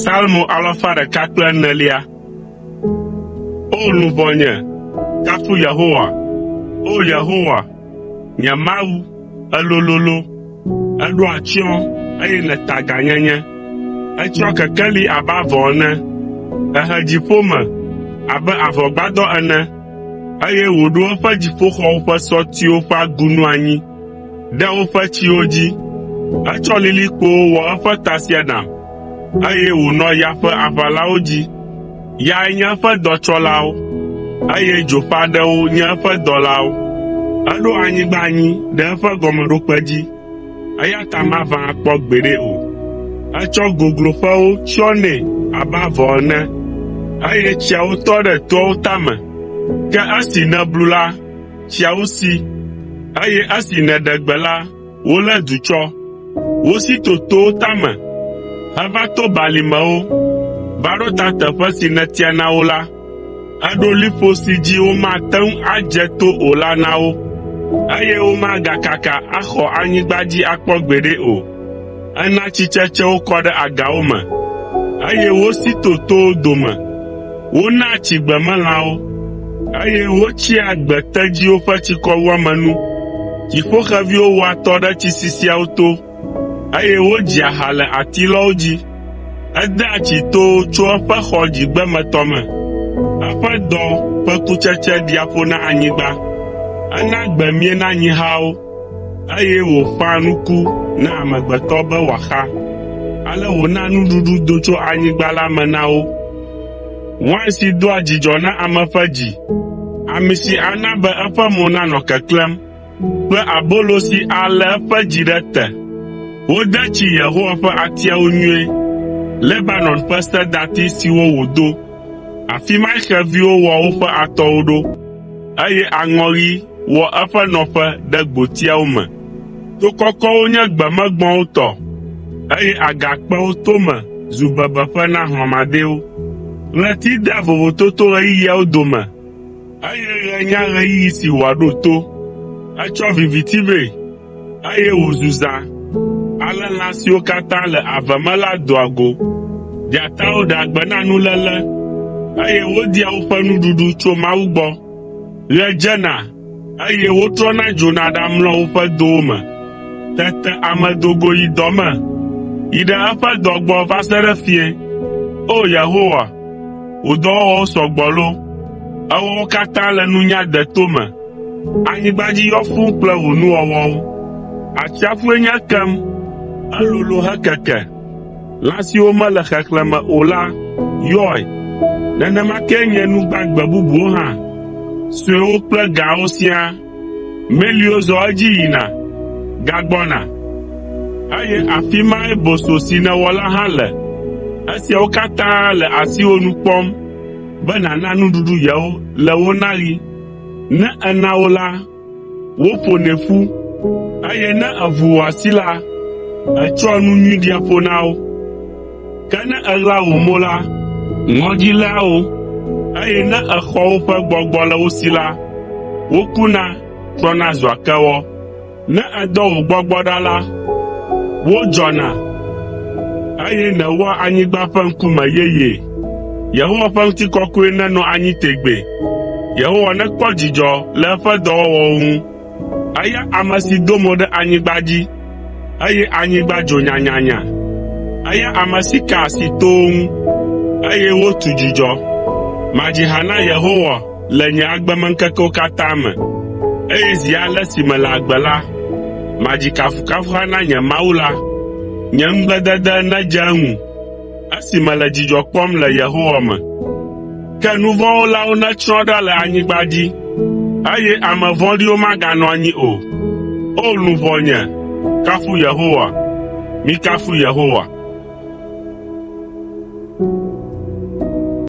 Salmo alafa ɖeka kple enelia. O luʋɔnye, kafu Yehowa. O Yehowa, nye Mawu, elololo, eɖo atsyɔ̃ eye nèta ganyenye. Etsyɔ kekeli abe avɔ ene, ehe dziƒo me abe avɔgbadɔ ene, eye wòɖo eƒe dziƒoxɔwo ƒe sɔtiwo ƒe agunu anyi ɖe woƒe tsiwo dzi. Etsɔ lilikpowo wɔ eƒe tasiaɖam, eye wònɔ ya ƒe aʋalawo dzi. Yae nye eƒe dɔtsɔlawo, eye dzo ƒe aɖewo nye eƒe dɔlawo. Eɖo anyigba anyi ɖe eƒe gɔmeɖokpe dzi, eya ta mava akpɔ gbeɖe o. Etsɔ gogloƒewo tsyɔ nɛ abe avɔ ene, eye tsiawo tɔ ɖe toawo tame. Ke esi nèblu la, tsiawo si, eye esi nèɖe gbe la, wolé du tsɔ. Wosi to towo tame, heva to balimewo, va ɖo ta teƒe si nètia na wo la. Eɖo liƒo si dzi womate ŋu adze to o la na wo, eye womagakaka axɔ anyigba dzi akpɔ gbeɖe o. Ena tsitsetsewo kɔ ɖe agawo me, eye wosi to towo dome. Wona tsi gbemelãwo, eye wotsia gbetedziwo ƒe tsikɔwuame nu. Dziƒoxeviwo wɔa atɔ ɖe tsi sisiawo to, eye wodzia ha le atilɔwo dzi. Edea tsi towo tso eƒe xɔ dzigbemetɔ me. Eƒe dɔ ƒe kutsetse ɖia ƒo na anyigba. Ena gbemie na nyihawo, eye wòƒã nuku na amegbetɔ be wòaxa. Ale wòna nuɖuɖu do tso anyigba la me na wo. Wain si doa dzidzɔ na ame ƒe dzi, ami si ana be eƒe mo nanɔ keklẽm, kple abolo si alé eƒe dzi ɖe te. Wode tsi Yehowa ƒe atiawo nyuie, Lebanon ƒe sedati siwo wòdo. Afi mae xeviwo wɔ woƒe atɔwo ɖo, eye aŋɔɣi wɔ eƒe nɔƒe ɖe gbotiawo me. To kɔkɔwo nye gbemegbɔ̃wo tɔ, eye agakpewo tome zu bebeƒe na hlɔ̃madɛwo. Ɣleti dea vovototo ɣeyiɣiawo dome, eye ɣe nya ɣeyiɣi si wòaɖo to. Etsɔ viviti vɛ, eye wòzu zã. Ale lã siwo katã le ave me la doa go. Dzatawo ɖe agbe na nuléle, eye wodia woƒe nuɖuɖu tso Mawu gbɔ. Ɣe dzena, eye wotrɔna dzona ɖamlɔ woƒe dowo me. Tete ame do go yi dɔ me, yi ɖe eƒe dɔ gbɔ va se ɖe fiẽ. O Yehowa, wò dɔwɔwɔwo sɔ gbɔ lo, ewɔwo katã le nunya de to me. Anyigba dzi yɔ fũu kple wò nuwɔwɔwo. Atsiaƒue nye kem, elolo hekeke. Lã siwo mele xexlẽme o la yɔe. Nenema ke nye nu gbagbe bubuwo hã, suewo kple gãwo siaa. Meliwo zɔ edzi yina, gagbɔna, eye afi mae boso si nèwɔ la hã le. Esiawo katã le asiwò nu kpɔm be nàna nuɖuɖu yewo le wo naɣi. Ne èna wo la, woƒonɛ ƒu, eye ne èʋu wò asi la, ètsɔa nu nyui ɖia ƒo na wo. Ke ne èɣla wò mo la, ŋɔdzi léa wo, eye ne èxɔ woƒe gbɔgbɔ le wo si la, wokuna trɔna zua kewɔ. Ne èdɔ wò gbɔgbɔ ɖa la, wodzɔna, eye nèwɔa anyigba ƒe ŋkume yeye. Yehowa ƒe ŋutikɔkɔe nenɔ anyi tegbee. Yehowa nekpɔ dzidzɔ le eƒe dɔwɔwɔwo ŋu. Eya ame si do mo ɖe anyigba dzi, eye anyigba dzo nyanyanya. Eya ame si ka asi towo ŋu, eye wotu dzidzɔ. Madzi ha na Yehowa le nye agbemeŋkekewo katã me, eye zi ale si mele agbe la, madzi kafukafuha na nye Mawu la. Nye ŋugbledede nedze eŋu, esi mele dzidzɔ kpɔm le Yehowa me. Ke nu vɔ̃ wɔlawo netsrɔ̃ ɖa le anyigba dzi, eye ame vɔ̃ɖiwo maganɔ anyi o. O luʋɔnye, kafu Yehowa, mikafu Yehowa.